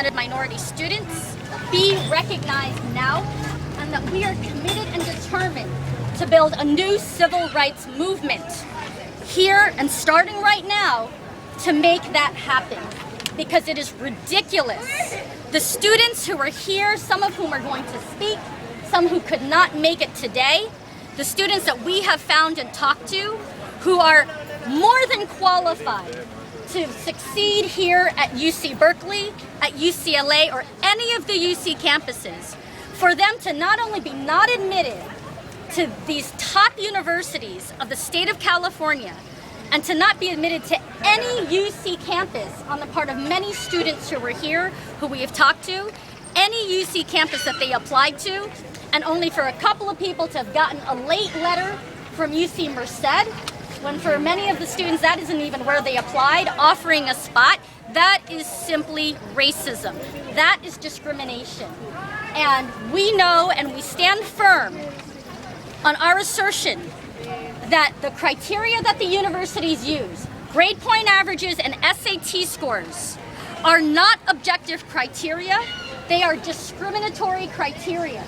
minority students be recognized now, and that we are committed and determined to build a new civil rights movement here and starting right now to make that happen, because it is ridiculous. The students who are here, some of whom are going to speak, some who could not make it today, the students that we have found and talked to who are more than qualified to succeed here at UC Berkeley, at UCLA, or any of the UC campuses, for them to not only be not admitted to these top universities of the state of California, and to not be admitted to any UC campus on the part of many students who were here, who we have talked to, any UC campus that they applied to, and only for a couple of people to have gotten a late letter from UC Merced, when for many of the students that isn't even where they applied, offering a spot, that is simply racism. That is discrimination. And we know and we stand firm on our assertion that the criteria that the universities use, grade point averages and SAT scores, are not objective criteria. They are discriminatory criteria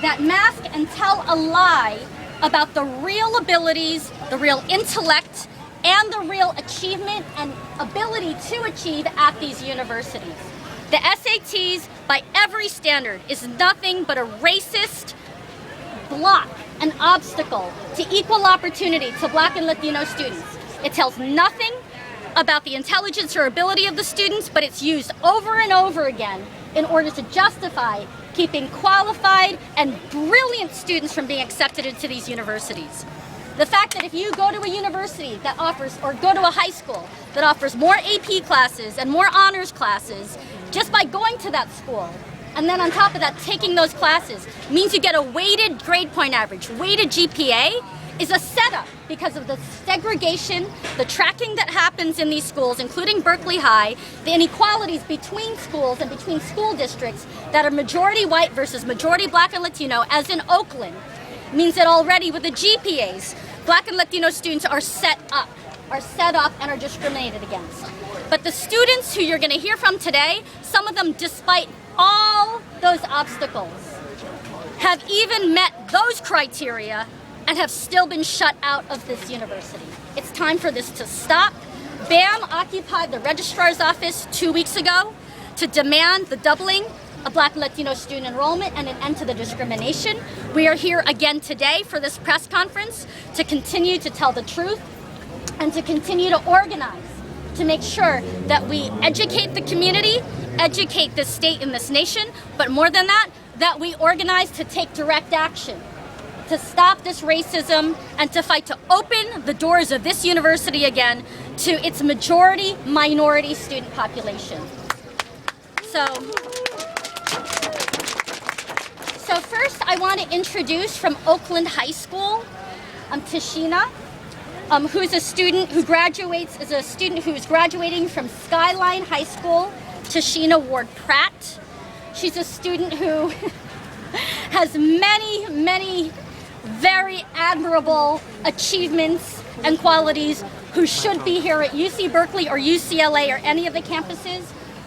that mask and tell a lie about the real abilities, the real intellect, and the real achievement and ability to achieve at these universities. The SATs, by every standard, is nothing but a racist block, an obstacle to equal opportunity to Black and Latino students. It tells nothing about the intelligence or ability of the students, but it's used over and over again in order to justify keeping qualified and brilliant students from being accepted into these universities. The fact that if you go to a university that offers, or go to a high school that offers more AP classes and more honors classes, just by going to that school, and then on top of that taking those classes, means you get a weighted grade point average, weighted GPA, is a setup because of the segregation, the tracking that happens in these schools, including Berkeley High, the inequalities between schools and between school districts that are majority white versus majority Black and Latino, as in Oakland, means that already with the GPAs, Black and Latino students are set up and are discriminated against. But the students who you're going to hear from today, some of them, despite all those obstacles, have even met those criteria and have still been shut out of this university. It's time for this to stop. BAM occupied the registrar's office 2 weeks ago to demand the doubling of Black and Latino student enrollment and an end to the discrimination. We are here again today for this press conference to continue to tell the truth and to continue to organize to make sure that we educate the community, educate this state and this nation, but more than that, that we organize to take direct action, to stop this racism and to fight to open the doors of this university again to its majority minority student population. So first I want to introduce from Oakland High School, Tachina, who's a student who is graduating from Skyline High School, Tachina Ward-Pratt. She's a student who has many very admirable achievements and qualities, who should be here at UC Berkeley or UCLA or any of the campuses,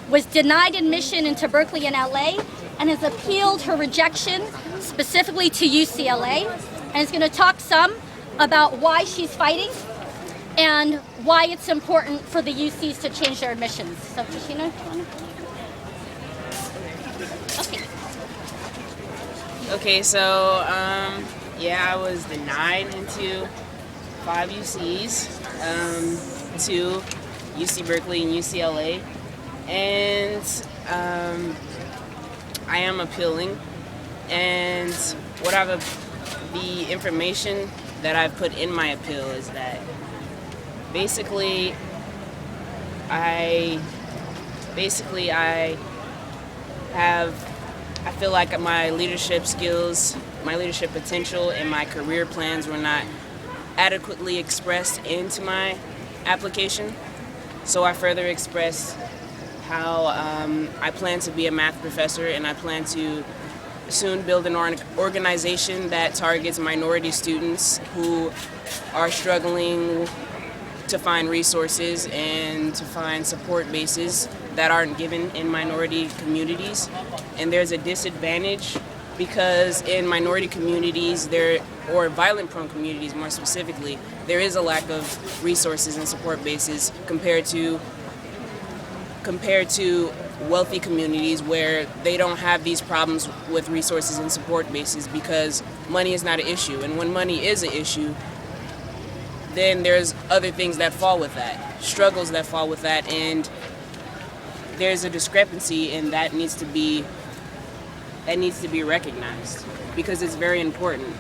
was denied admission into Berkeley and LA, and has appealed her rejection specifically to UCLA, and is going to talk some about why she's fighting and why it's important for the UCs to change their admissions. So, Tachina, Okay, so yeah, I was denied into 5 UCs, 2 UC Berkeley and UCLA, and I am appealing. And the information that I've put in my appeal is that basically I feel like my leadership skills, my leadership potential, and my career plans were not adequately expressed into my application. So I further expressed how I plan to be a math professor, and I plan to soon build an organization that targets minority students who are struggling to find resources and to find support bases that aren't given in minority communities. And there's a disadvantage because in minority communities, or violent-prone communities more specifically, there is a lack of resources and support bases compared to wealthy communities where they don't have these problems with resources and support bases because money is not an issue. And when money is an issue, then there's other things that fall with that, struggles that fall with that, and there's a discrepancy, and that needs to be recognized because it's very important.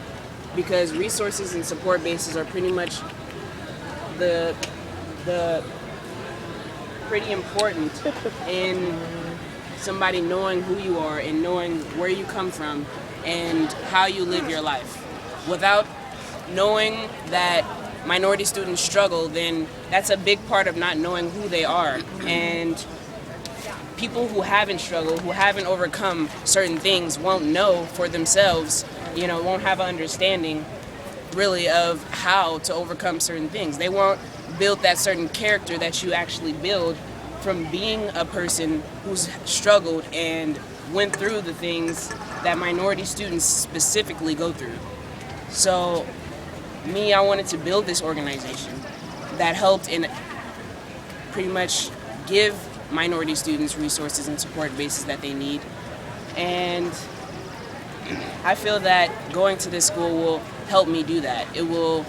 Because resources and support bases are pretty much the pretty important in somebody knowing who you are and knowing where you come from and how you live your life. Without knowing that minority students struggle, then that's a big part of not knowing who they are. And people who haven't struggled, who haven't overcome certain things, won't know for themselves, won't have an understanding really of how to overcome certain things. They won't build that certain character that you actually build from being a person who's struggled and went through the things that minority students specifically go through. So I wanted to build this organization that helped in pretty much give minority students resources and support bases that they need. And I feel that going to this school will help me do that. It will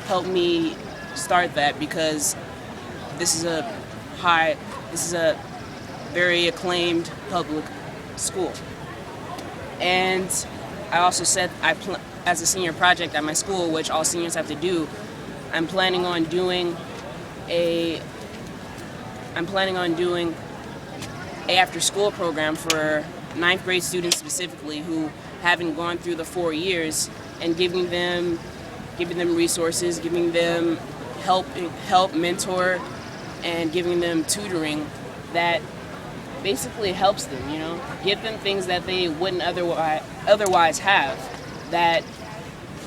help me start that because this is a very acclaimed public school. And I also said as a senior project at my school, which all seniors have to do, I'm planning on doing a after-school program for 9th grade students specifically who haven't gone through the 4 years, and giving them resources, giving them help, mentor, and giving them tutoring that basically helps them, give them things that they wouldn't otherwise have that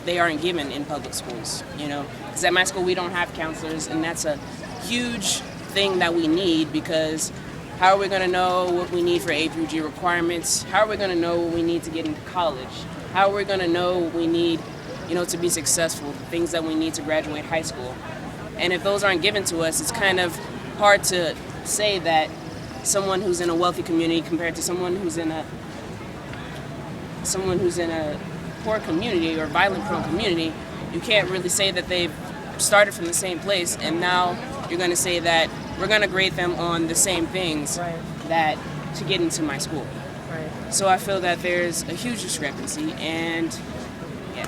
they aren't given in public schools, Because at my school we don't have counselors, and that's a huge thing that we need, because how are we going to know what we need for A through G requirements? How are we going to know what we need to get into college? How are we going to know what we need, to be successful, the things that we need to graduate high school? And if those aren't given to us, it's kind of hard to say that someone who's in a wealthy community compared to someone who's in a poor community or violent-prone community, you can't really say that they've started from the same place, and now you're going to say that we're going to grade them on the same things that to get into my school. Right. So I feel that there's a huge discrepancy, and yeah.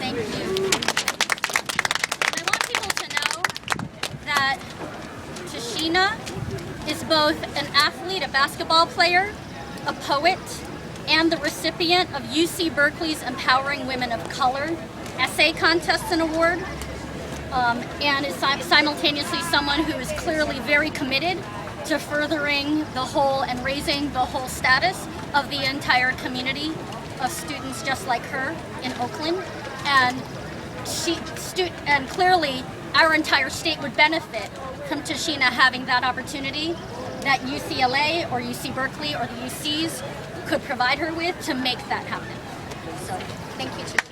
Thank you. I want people to know that Tachina is both an athlete, a basketball player, a poet, and the recipient of UC Berkeley's Empowering Women of Color Essay Contest and Award, and is simultaneously someone who is clearly very committed to furthering the whole and raising the whole status of the entire community of students just like her in Oakland. And and clearly our entire state would benefit from Tachina having that opportunity that UCLA or UC Berkeley or the UCs could provide her with to make that happen. So thank you, Tachina.